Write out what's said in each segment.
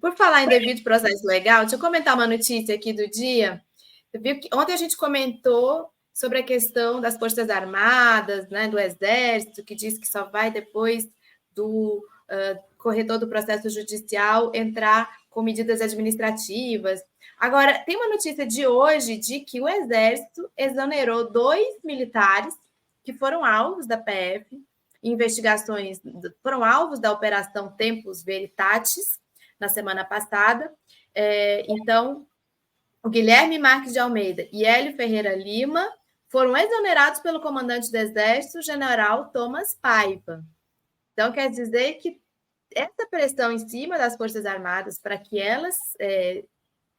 Por falar em devido processo legal, deixa eu comentar uma notícia aqui do dia. Você viu que ontem a gente comentou sobre a questão das Forças Armadas, né, do Exército, que diz que só vai depois do corretor do processo judicial entrar com medidas administrativas. Agora, tem uma notícia de hoje de que o Exército exonerou 2 militares que foram alvos da PF, investigações, foram alvos da Operação Tempus Veritatis, na semana passada. Então, o Guilherme Marques de Almeida e Hélio Ferreira Lima foram exonerados pelo comandante do Exército, general Thomas Paiva. Então, quer dizer que essa pressão em cima das Forças Armadas para que elas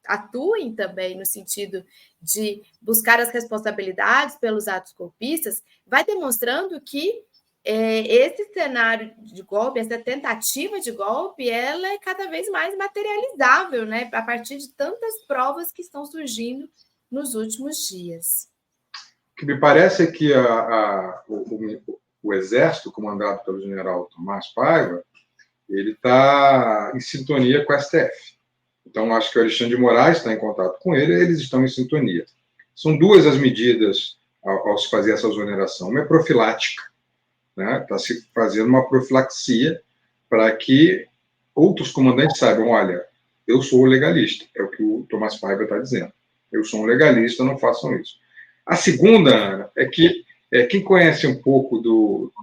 atuem também no sentido de buscar as responsabilidades pelos atos golpistas, vai demonstrando que esse cenário de golpe, essa tentativa de golpe, ela é cada vez mais materializável, né? A partir de tantas provas que estão surgindo nos últimos dias. O que me parece é que o Exército, comandado pelo general Tomás Paiva, ele está em sintonia com o STF. Então, acho que o Alexandre de Moraes está em contato com ele, eles estão em sintonia. São duas as medidas ao se fazer essa exoneração. Uma é profilática, né? Está se fazendo uma profilaxia para que outros comandantes saibam, olha, eu sou legalista, é o que o Tomás Paiva está dizendo. Eu sou um legalista, não façam isso. A segunda, Ana, é que quem conhece um pouco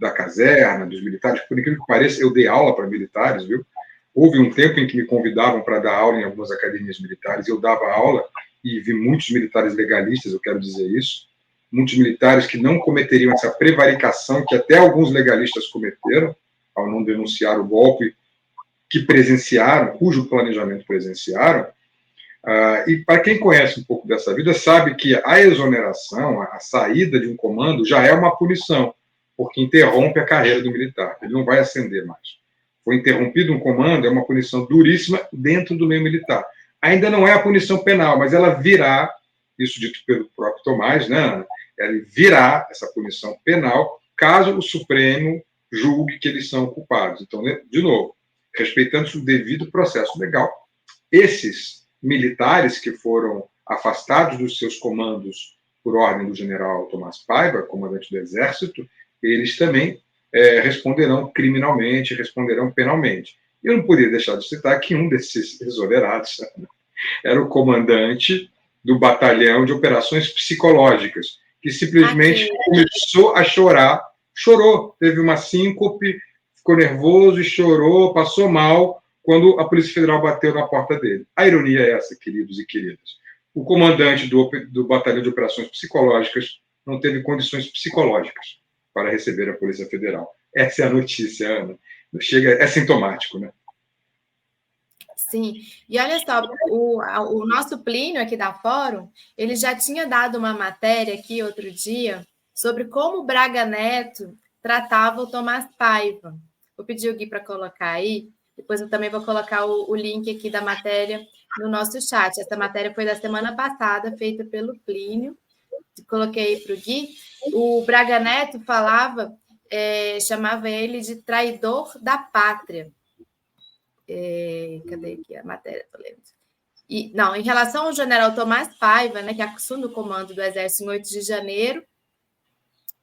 da caserna, dos militares, por incrível que pareça, eu dei aula para militares, viu? Houve um tempo em que me convidavam para dar aula em algumas academias militares, eu dava aula e vi muitos militares legalistas, eu quero dizer isso, muitos militares que não cometeriam essa prevaricação que até alguns legalistas cometeram, ao não denunciar o golpe que presenciaram, cujo planejamento presenciaram. E para quem conhece um pouco dessa vida, sabe que a exoneração, a saída de um comando, já é uma punição, porque interrompe a carreira do militar, ele não vai ascender mais. Foi interrompido um comando, é uma punição duríssima dentro do meio militar. Ainda não é a punição penal, mas ela virá, isso dito pelo próprio Tomás, né, Ana? Ela virá essa punição penal caso o Supremo julgue que eles são culpados. Então, de novo, respeitando o devido processo legal, esses militares que foram afastados dos seus comandos por ordem do general Tomás Paiva, comandante do Exército, eles também responderão criminalmente, responderão penalmente. Eu não poderia deixar de citar que um desses exonerados era o comandante do batalhão de operações psicológicas, que simplesmente começou a chorar, chorou, teve uma síncope, ficou nervoso e chorou, passou mal quando a Polícia Federal bateu na porta dele. A ironia é essa, queridos e queridas. O comandante do batalhão de operações psicológicas não teve condições psicológicas para receber a Polícia Federal. Essa é a notícia, Ana. É sintomático, né? Sim. E olha só, o nosso Plínio aqui da Fórum, ele já tinha dado uma matéria aqui outro dia sobre como o Braga Neto tratava o Tomás Paiva. Vou pedir o Gui para colocar aí. Depois eu também vou colocar o link aqui da matéria no nosso chat. Essa matéria foi da semana passada, feita pelo Plínio. Coloquei para o Gui. O Braga Neto chamava ele de traidor da pátria. Cadê aqui a matéria? Em relação ao general Tomás Paiva, né, que assume o comando do Exército em 8 de janeiro,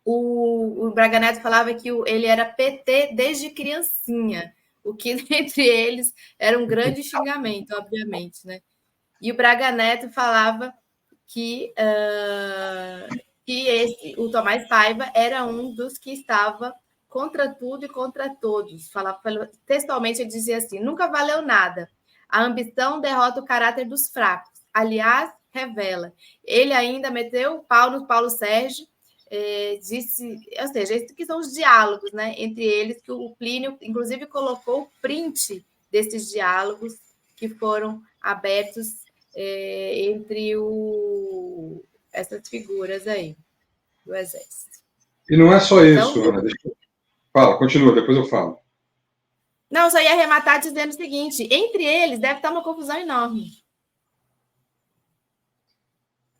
o Braga Neto falava que ele era PT desde criancinha, o que entre eles era um grande xingamento, obviamente, né? E o Braga Neto falava que o Tomás Paiva era um dos que estava contra tudo e contra todos. Textualmente, ele dizia assim: nunca valeu nada. A ambição derrota o caráter dos fracos. Aliás, revela. Ele ainda meteu o pau no Paulo Sérgio, disse, ou seja, esses que são os diálogos, né, entre eles, que o Plínio, inclusive, colocou o print desses diálogos que foram abertos entre essas figuras aí do Exército. E não é só isso, Ana. Fala, continua, depois eu falo. Não, só ia arrematar dizendo o seguinte: entre eles deve estar uma confusão enorme.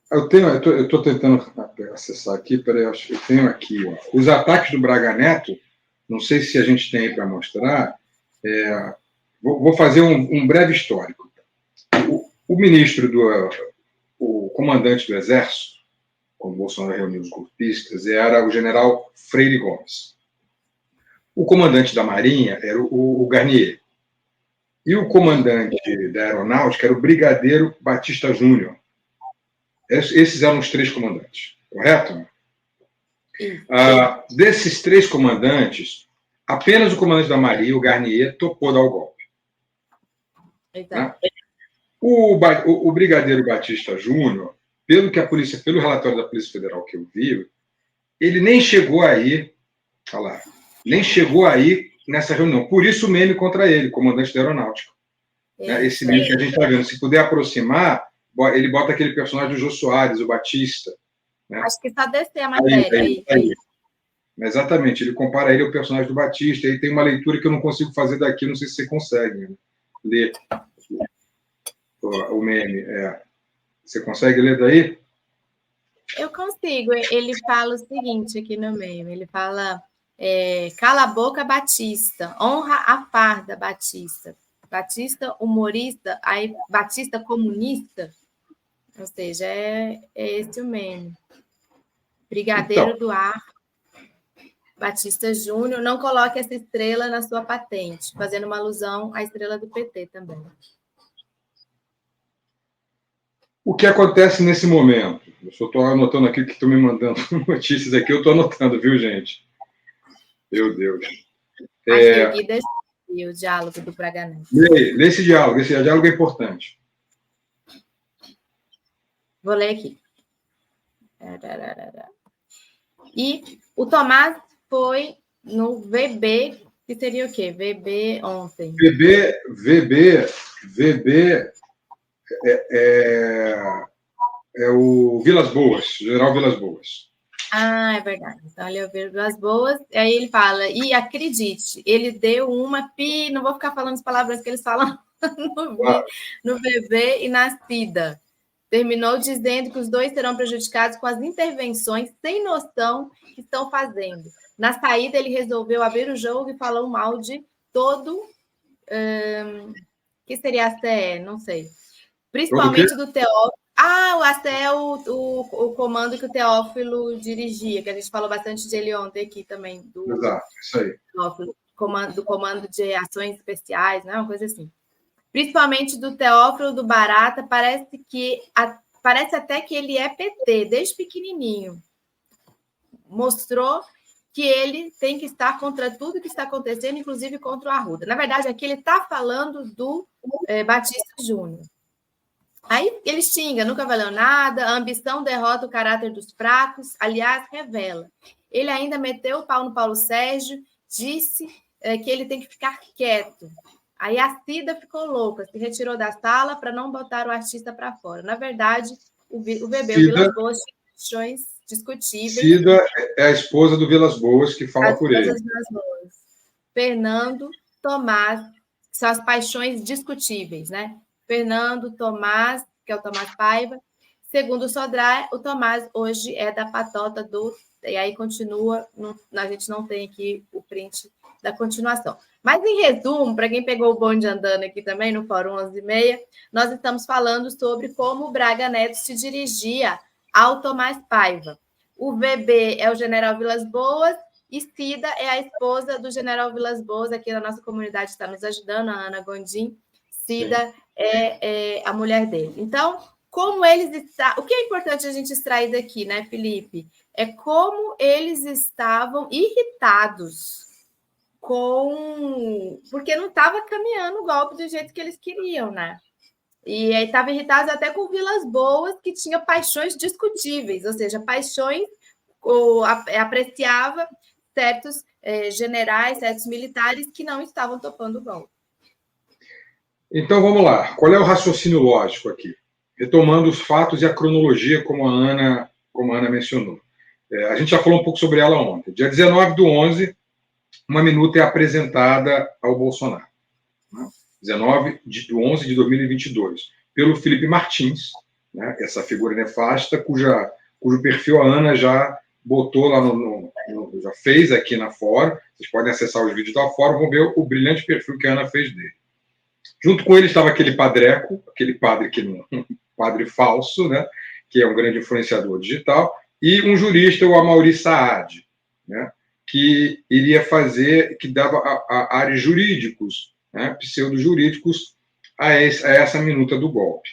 Eu estou tentando acessar aqui, peraí, eu tenho aqui, ó, os ataques do Braga Neto, não sei se a gente tem aí para mostrar, Vou fazer um breve histórico. O ministro, o comandante do Exército, quando Bolsonaro reuniu os golpistas, era o general Freire Gomes. O comandante da Marinha era o Garnier. E o comandante da Aeronáutica era o Brigadeiro Batista Júnior. Esses eram os 3 comandantes, correto? Desses 3 comandantes, apenas o comandante da Marinha, o Garnier, topou dar o golpe. Né? O Brigadeiro Batista Júnior, pelo relatório da Polícia Federal que eu vi, ele nem chegou aí, nem chegou aí nessa reunião. Por isso o meme contra ele, comandante da Aeronáutica. Esse meme que a gente está vendo. Se puder aproximar, ele bota aquele personagem do Jô Soares, o Batista. Né? Acho que só descer a matéria. Aí. Exatamente, ele compara ele ao personagem do Batista. Aí tem uma leitura que eu não consigo fazer daqui, não sei se você consegue ler o meme. Você consegue ler daí? Eu consigo. Ele fala o seguinte aqui no meme. Ele fala... cala a boca, Batista. Honra a farda, Batista. Batista humorista, aí Batista comunista. Ou seja, é esse o meme. Brigadeiro do ar, Batista Júnior. Não coloque essa estrela na sua patente, fazendo uma alusão à estrela do PT também. O que acontece nesse momento? Eu só estou anotando aqui que estão me mandando notícias aqui, eu estou anotando, viu, gente? Meu Deus. Acho que aqui o diálogo do Braga Neto. Lê esse diálogo é importante. Vou ler aqui. E o Tomás foi no VB, que seria o quê? VB ontem. VB é o Vilas Boas, General Vilas Boas. É verdade. Então, ele ouviu Vilas Boas, aí ele fala, e acredite, ele deu uma não vou ficar falando as palavras que eles falam no VB e na CIDA. Terminou dizendo que os 2 serão prejudicados com as intervenções sem noção que estão fazendo. Na saída, ele resolveu abrir o jogo e falou mal de todo... que seria a CE? Não sei. Principalmente do Teófilo. A CE é o comando que o Teófilo dirigia, que a gente falou bastante dele ontem aqui também. Exato, isso aí. Do comando de ações especiais, né? Uma coisa assim. Principalmente do Teófilo, do Barata, parece até que ele é PT, desde pequenininho. Mostrou que ele tem que estar contra tudo que está acontecendo, inclusive contra o Arruda. Na verdade, aqui ele está falando do Batista Júnior. Aí ele xinga, nunca valeu nada, a ambição derrota o caráter dos fracos, aliás, revela. Ele ainda meteu o pau no Paulo Sérgio, disse que ele tem que ficar quieto. Aí a Cida ficou louca, se retirou da sala para não botar o artista para fora. Na verdade, o VB, o Vilas Boas, tinha questões discutíveis. Cida é a esposa do Vilas Boas, que fala por ele. Fernando, Tomás, que são as paixões discutíveis, né? Fernando, Tomás, que é o Tomás Paiva. Segundo o Sodré, o Tomás hoje é da patota do... E aí continua, a gente não tem aqui o print da continuação. Mas, em resumo, para quem pegou o bonde andando aqui também, no Fórum 11h30, nós estamos falando sobre como o Braga Neto se dirigia ao Tomás Paiva. O VB é o General Vilas Boas e Cida é a esposa do General Vilas Boas, aqui na nossa comunidade está nos ajudando, a Ana Gondim. Cida é a mulher dele. Então, como eles o que é importante a gente extrair daqui, né, Felipe? É como eles estavam irritados porque não estava caminhando o golpe do jeito que eles queriam, né? E aí estavam irritados até com Vilas Boas, que tinha paixões discutíveis, ou seja, paixões apreciava certos generais, certos militares que não estavam topando o golpe. Então, vamos lá. Qual é o raciocínio lógico aqui? Retomando os fatos e a cronologia, como a Ana mencionou. A gente já falou um pouco sobre ela ontem. Dia 19/11, uma minuta é apresentada ao Bolsonaro. 19/11 de 2022, pelo Felipe Martins, né, essa figura nefasta, cujo perfil a Ana já botou lá já fez aqui na Fórum. Vocês podem acessar os vídeos da Fórum, vão ver o brilhante perfil que a Ana fez dele. Junto com ele estava aquele padreco, aquele padre que não, um padre falso, né, que é um grande influenciador digital, e um jurista, o Amaury Saad, né, que iria fazer, que dava a áreas jurídicos, né, pseudo-jurídicos, a essa minuta do golpe.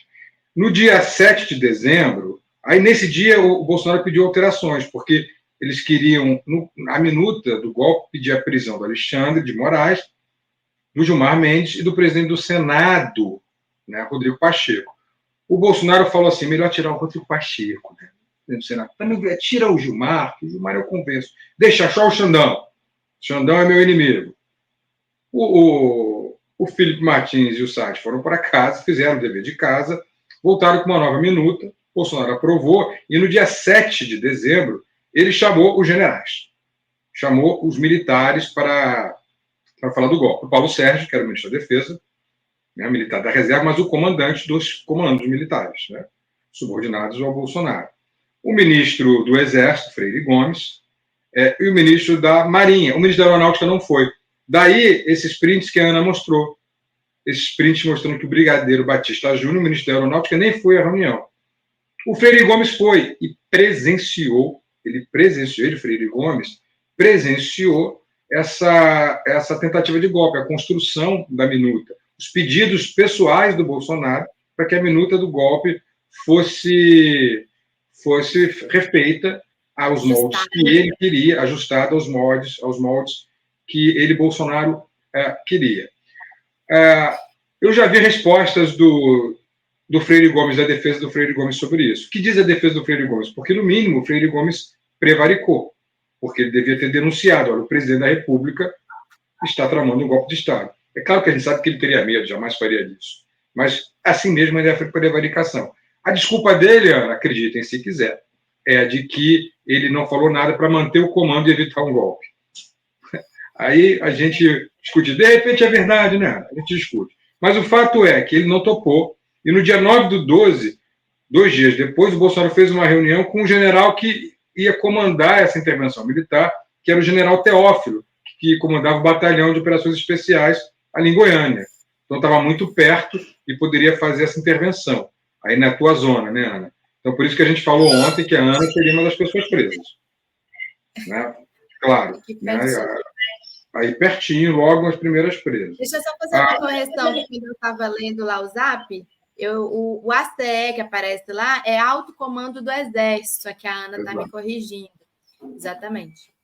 No dia 7 de dezembro, aí nesse dia o Bolsonaro pediu alterações, porque eles queriam, a minuta do golpe, pedir a prisão do Alexandre de Moraes, do Gilmar Mendes e do presidente do Senado, né, Rodrigo Pacheco. O Bolsonaro falou assim, melhor tirar o Rodrigo Pacheco, né, do Senado. Também tira o Gilmar, que o Gilmar eu convenço. Deixa só o Xandão. O Xandão é meu inimigo. O Felipe Martins e o Saad foram para casa, fizeram o dever de casa, voltaram com uma nova minuta, Bolsonaro aprovou, e no dia 7 de dezembro, ele chamou os generais, chamou os militares para falar do golpe. O Paulo Sérgio, que era o ministro da Defesa, né, militar da reserva, mas o comandante dos comandos militares, né, subordinados ao Bolsonaro. O ministro do Exército, Freire Gomes, e o ministro da Marinha. O ministro da Aeronáutica não foi. Daí, esses prints que a Ana mostrou. Esses prints mostrando que o brigadeiro Batista Júnior, o ministro da Aeronáutica, nem foi à reunião. O Freire Gomes foi e presenciou, ele, Freire Gomes, presenciou essa tentativa de golpe, a construção da minuta, os pedidos pessoais do Bolsonaro para que a minuta do golpe fosse refeita aos moldes que ele queria, ajustada aos moldes que ele, Bolsonaro, queria. Eu já vi respostas do Freire Gomes, da defesa do Freire Gomes sobre isso. O que diz a defesa do Freire Gomes? Porque, no mínimo, o Freire Gomes prevaricou, porque ele devia ter denunciado. Olha, o presidente da República está tramando um golpe de Estado. É claro que a gente sabe que ele teria medo, jamais faria disso. Mas, assim mesmo, ele é prevaricação. A desculpa dele, Ana, acreditem se quiser, é a de que ele não falou nada para manter o comando e evitar um golpe. Aí a gente discute. De repente é verdade, né? A gente discute. Mas o fato é que ele não topou. E no dia 9/12, 2 dias depois, o Bolsonaro fez uma reunião com um general que ia comandar essa intervenção militar, que era o general Teófilo, que comandava o batalhão de operações especiais ali em Goiânia. Então estava muito perto e poderia fazer essa intervenção. Aí na tua zona, né, Ana? Então por isso que a gente falou ontem que a Ana seria uma das pessoas presas. Né? Claro. Né? Aí pertinho, logo as primeiras presas. Deixa eu só fazer uma correção, que quando eu estava lendo lá o Zap, o ACE que aparece lá é Alto Comando do Exército, só que a Ana está me corrigindo. Exatamente.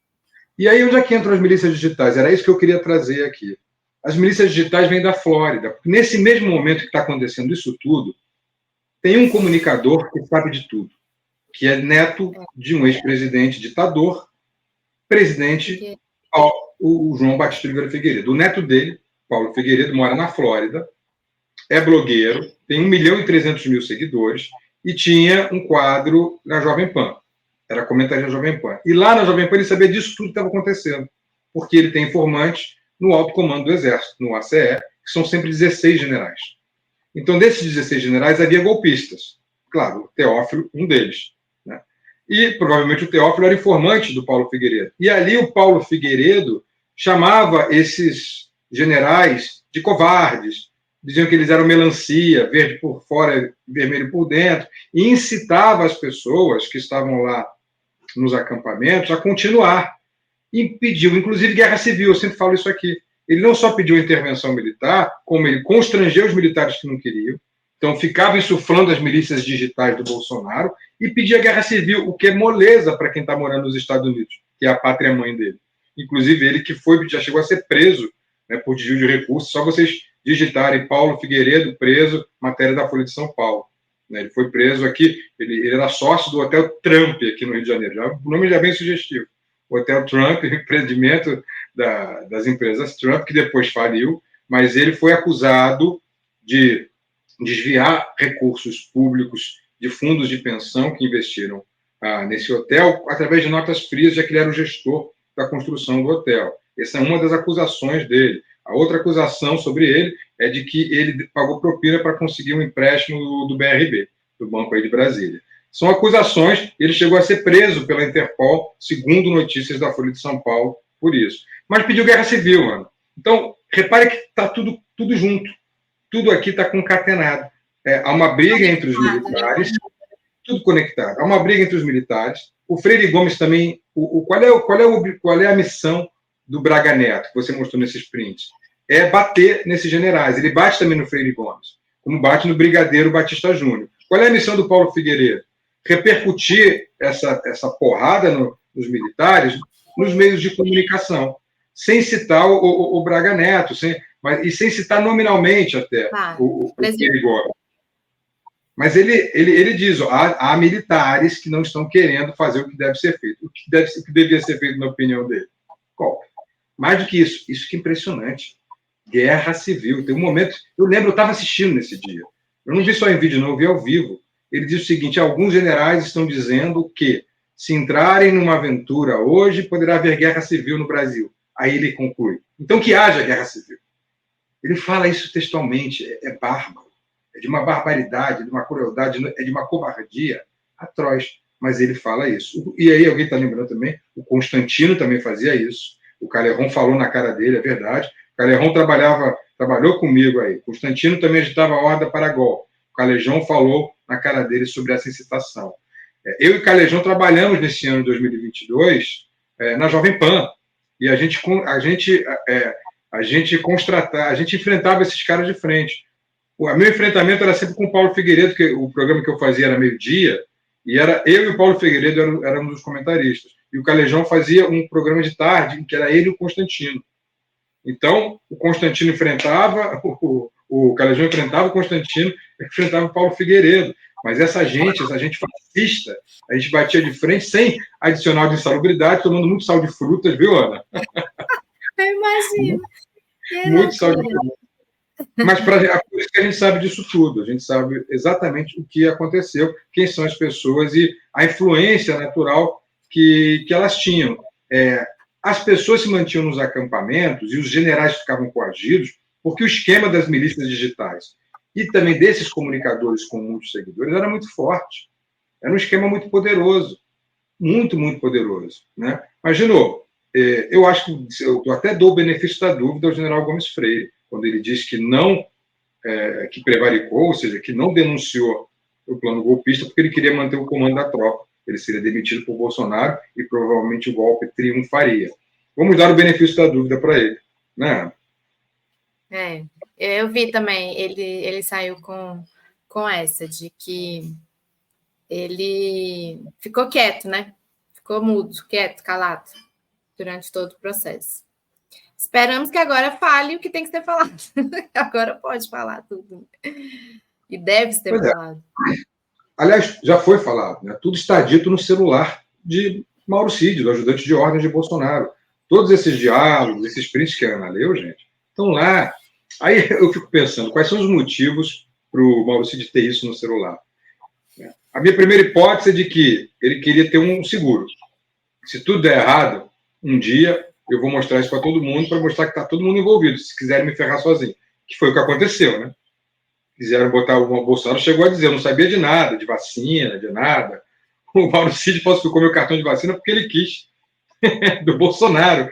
E aí, onde é que entram as milícias digitais? Era isso que eu queria trazer aqui. As milícias digitais vêm da Flórida. Nesse mesmo momento que está acontecendo isso tudo, tem um comunicador que sabe de tudo, que é neto de um ex-presidente ditador, presidente o João Batista Oliveira Figueiredo. O neto dele, Paulo Figueiredo, mora na Flórida, é blogueiro, tem 1.300.000 seguidores e tinha um quadro na Jovem Pan. Era comentarista da Jovem Pan. E lá na Jovem Pan ele sabia disso tudo que estava acontecendo, porque ele tem informantes no alto comando do Exército, no ACE, que são sempre 16 generais. Então, desses 16 generais, havia golpistas. Claro, o Teófilo, um deles. Né? E, provavelmente, o Teófilo era informante do Paulo Figueiredo. E ali o Paulo Figueiredo chamava esses generais de covardes, diziam que eles eram melancia, verde por fora, vermelho por dentro, e incitava as pessoas que estavam lá nos acampamentos a continuar. E pediu, inclusive, guerra civil, eu sempre falo isso aqui. Ele não só pediu intervenção militar, como ele constrangeu os militares que não queriam, então ficava insuflando as milícias digitais do Bolsonaro e pedia guerra civil, o que é moleza para quem está morando nos Estados Unidos, que é a pátria-mãe dele. Inclusive, ele que já chegou a ser preso, né, por desvio de recursos, só vocês digitarem Paulo Figueiredo preso, matéria da Folha de São Paulo. Né, ele foi preso aqui, ele era sócio do Hotel Trump aqui no Rio de Janeiro. O nome já é bem sugestivo. O Hotel Trump, empreendimento das empresas Trump, que depois faliu, mas ele foi acusado de desviar recursos públicos de fundos de pensão que investiram nesse hotel através de notas frias, já que ele era o gestor da construção do hotel. Essa é uma das acusações dele. A outra acusação sobre ele é de que ele pagou propina para conseguir um empréstimo do BRB, do Banco aí de Brasília. São acusações, ele chegou a ser preso pela Interpol, segundo notícias da Folha de São Paulo, por isso. Mas pediu guerra civil, mano. Então, repare que está tudo junto. tudo aqui está concatenado. Há uma briga entre os militares, tudo conectado. Há uma briga entre os militares. O Freire Gomes também. Qual é a missão do Braga Neto, que você mostrou nesses prints? É bater nesses generais. Ele bate também no Freire Gomes, como bate no Brigadeiro Batista Júnior. Qual é a missão do Paulo Figueiredo? Repercutir essa porrada nos militares nos meios de comunicação, sem citar o Braga Neto, e sem citar nominalmente até o Freire Gomes. Mas ele diz, há militares que não estão querendo fazer o que deve ser feito. O que devia ser feito, na opinião dele? Golpe. Mais do que isso que é impressionante. Guerra civil. Tem um momento... Eu lembro, eu estava assistindo nesse dia. Eu não vi só em vídeo, não, eu vi ao vivo. Ele diz o seguinte, alguns generais estão dizendo que se entrarem numa aventura hoje, poderá haver guerra civil no Brasil. Aí ele conclui. Então que haja guerra civil. Ele fala isso textualmente. É bárbaro. É de uma barbaridade, de uma crueldade, é de uma covardia atroz. Mas ele fala isso. E aí, alguém está lembrando também, o Constantino também fazia isso. O Calerron falou na cara dele, é verdade. O Calerron trabalhou comigo aí. O Constantino também agitava a horda para golpe. O Calejão falou na cara dele sobre essa incitação. Eu e o Calejão trabalhamos nesse ano de 2022 na Jovem Pan. E a gente enfrentava esses caras de frente. O meu enfrentamento era sempre com o Paulo Figueiredo, que o programa que eu fazia era meio-dia, e era eu e o Paulo Figueiredo éramos os comentaristas. E o Calejão fazia um programa de tarde, em que era ele e o Constantino. Então, o Constantino enfrentava, o Calejão enfrentava o Constantino, enfrentava o Paulo Figueiredo. Mas essa gente fascista, a gente batia de frente sem adicional de insalubridade, tomando muito sal de frutas, viu, Ana? Eu imagino. Muito sal de frutas. Mas por isso que a gente sabe disso tudo, a gente sabe exatamente o que aconteceu, quem são as pessoas e a influência natural que elas tinham. As pessoas se mantinham nos acampamentos e os generais ficavam coagidos porque o esquema das milícias digitais e também desses comunicadores com muitos seguidores era muito forte. Era um esquema muito poderoso, muito, muito poderoso. Né? Mas, de novo, eu acho que eu até dou o benefício da dúvida ao general Gomes Freire, quando ele diz que não, que prevaricou, ou seja, que não denunciou o plano golpista porque ele queria manter o comando da tropa. Ele seria demitido por Bolsonaro e provavelmente o golpe triunfaria. Vamos dar o benefício da dúvida para ele. Né? Eu vi também, ele saiu com essa, de que ele ficou quieto, né? Ficou mudo, quieto, calado, durante todo o processo. Esperamos que agora fale o que tem que ser falado. Agora pode falar tudo. E deve ser falado. Aliás, já foi falado, né? Tudo está dito no celular de Mauro Cid, do ajudante de ordem de Bolsonaro. Todos esses diálogos, esses prints que a Ana leu, gente, estão lá. Aí eu fico pensando, quais são os motivos para o Mauro Cid ter isso no celular? A minha primeira hipótese é de que ele queria ter um seguro. Se tudo der errado, um dia eu vou mostrar isso para todo mundo, para mostrar que está todo mundo envolvido, se quiserem me ferrar sozinho. Que foi o que aconteceu, né? Quiseram botar o Bolsonaro, chegou a dizer, eu não sabia de nada, de vacina, de nada. O Mauro Cid falsificou meu cartão de vacina porque ele quis. Do Bolsonaro.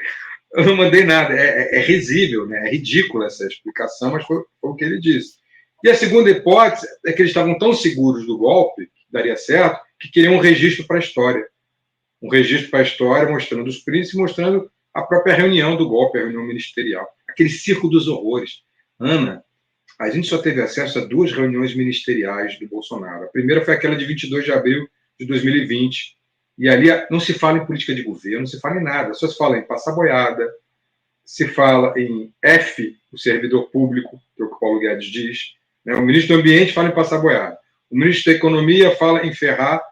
Eu não mandei nada. É risível, né? É ridícula essa explicação, mas foi o que ele disse. E a segunda hipótese é que eles estavam tão seguros do golpe, que daria certo, que queriam um registro para a história. Um registro para a história, mostrando os prints e mostrando a própria reunião do golpe, a reunião ministerial. Aquele circo dos horrores. Ana, a gente só teve acesso a 2 reuniões ministeriais do Bolsonaro. A primeira foi aquela de 22 de abril de 2020. E ali não se fala em política de governo, não se fala em nada. Só se fala em passar boiada, se fala em F, o servidor público, que é o que o Paulo Guedes diz. Né? O ministro do Ambiente fala em passar boiada. O ministro da Economia fala em ferrar,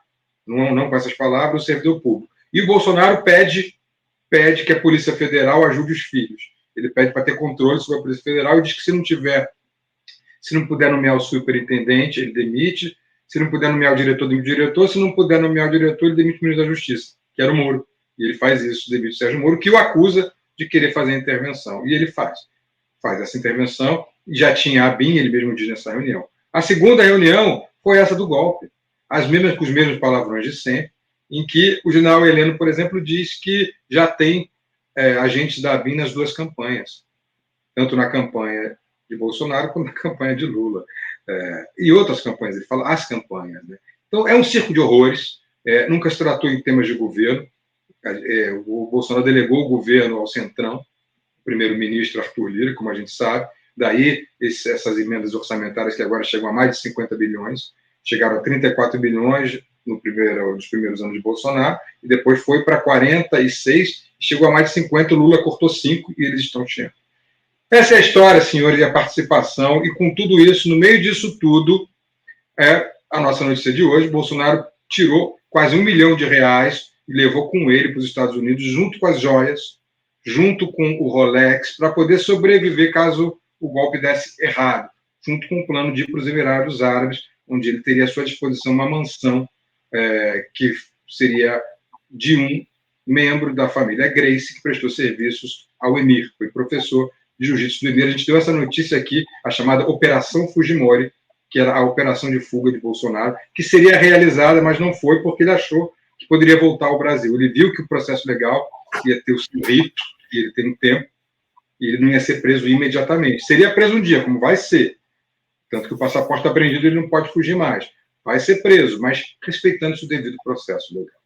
não com essas palavras, o servidor público. E o Bolsonaro pede que a Polícia Federal ajude os filhos. Ele pede para ter controle sobre a Polícia Federal e diz que se não puder nomear o superintendente, ele demite. Se não puder nomear o diretor, demite o diretor. Se não puder nomear o diretor, ele demite o ministro da Justiça, que era o Moro. E ele faz isso, demite o Sérgio Moro, que o acusa de querer fazer a intervenção. E ele faz essa intervenção. E já tinha a BIM, ele mesmo diz nessa reunião. A segunda reunião foi essa do golpe. Com os mesmos palavrões de sempre, em que o general Heleno, por exemplo, diz que já tem agentes da ABIN nas 2 campanhas. Tanto na campanha de Bolsonaro quanto na campanha de Lula. E outras campanhas, ele fala as campanhas. Né? Então, é um circo de horrores, nunca se tratou em temas de governo. O Bolsonaro delegou o governo ao Centrão, o primeiro-ministro Arthur Lira, como a gente sabe, daí essas emendas orçamentárias que agora chegam a mais de 50 bilhões, chegaram a 34 bilhões nos primeiros anos de Bolsonaro, e depois foi para 46, chegou a mais de 50, o Lula cortou 5 e eles estão cheando. Essa é a história, senhores, e a participação, e com tudo isso, no meio disso tudo, a nossa notícia de hoje, Bolsonaro tirou quase R$1 milhão e levou com ele para os Estados Unidos, junto com as joias, junto com o Rolex, para poder sobreviver caso o golpe desse errado, junto com o plano de ir para os Emirados Árabes, onde ele teria à sua disposição uma mansão que seria de um membro da família Grace, que prestou serviços ao Emir, foi professor de jiu-jitsu do Emir. A gente deu essa notícia aqui, a chamada Operação Fujimori, que era a operação de fuga de Bolsonaro, que seria realizada, mas não foi, porque ele achou que poderia voltar ao Brasil. Ele viu que o processo legal ia ter o seu rito, que ele tem um tempo, e ele não ia ser preso imediatamente. Seria preso um dia, como vai ser. Tanto que o passaporte está apreendido, ele não pode fugir mais. Vai ser preso, mas respeitando o devido processo legal.